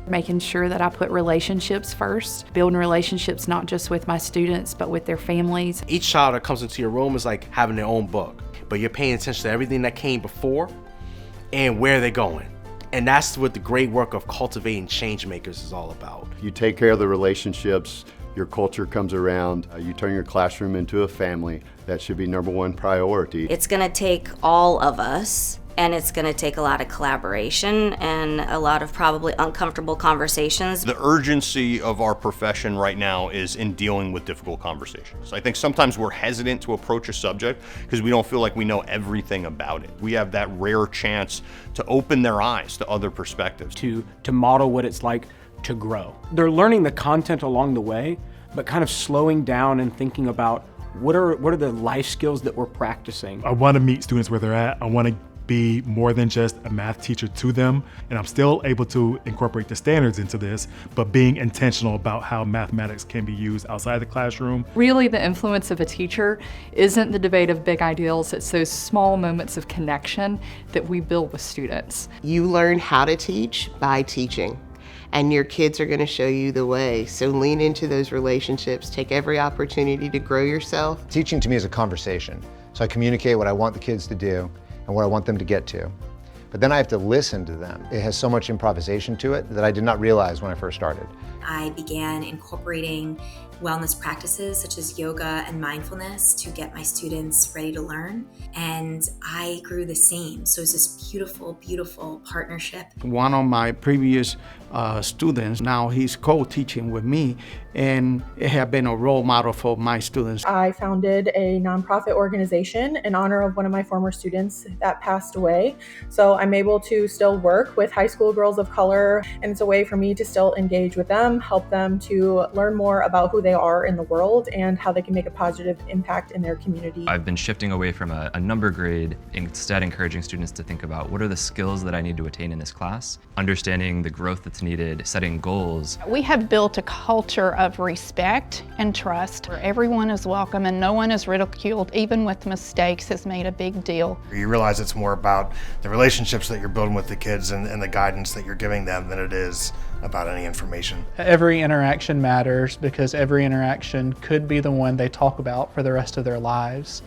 Making sure that I put relationships first, building relationships not just with my students, but with their families. Each child that comes into your room is like having their own book, but you're paying attention to everything that came before and where they're going. And that's what the great work of cultivating change makers is all about. You take care of the relationships, your culture comes around, you turn your classroom into a family. That should be number one priority. It's going to take all of us, and it's going to take a lot of collaboration and a lot of probably uncomfortable conversations. The urgency of our profession right now is in dealing with difficult conversations. I think sometimes we're hesitant to approach a subject because we don't feel like we know everything about it. We have that rare chance to open their eyes to other perspectives. To model what it's like to grow. They're learning the content along the way, but kind of slowing down and thinking about what are the life skills that we're practicing. I want to meet students where they're at. I want to be more than just a math teacher to them, and I'm still able to incorporate the standards into this, but being intentional about how mathematics can be used outside the classroom. Really, the influence of a teacher isn't the debate of big ideals, it's those small moments of connection that we build with students. You learn how to teach by teaching, and your kids are going to show you the way. So lean into those relationships, take every opportunity to grow yourself. Teaching to me is a conversation. So I communicate what I want the kids to do and what I want them to get to. But then I have to listen to them. It has so much improvisation to it that I did not realize when I first started. I began incorporating wellness practices such as yoga and mindfulness to get my students ready to learn. And I grew the same. So it's this beautiful, beautiful partnership. One of my previous students, now he's co-teaching with me, and it has been a role model for my students. I founded a nonprofit organization in honor of one of my former students that passed away. So I'm able to still work with high school girls of color, and it's a way for me to still engage with them, help them to learn more about who they are in the world and how they can make a positive impact in their community. I've been shifting away from a number grade, instead encouraging students to think about what are the skills that I need to attain in this class, understanding the growth that's needed, setting goals. We have built a culture of respect and trust where everyone is welcome and no one is ridiculed, even with mistakes is made a big deal. You realize it's more about the relationships that you're building with the kids and the guidance that you're giving them than it is about any information. Every interaction matters because every interaction could be the one they talk about for the rest of their lives.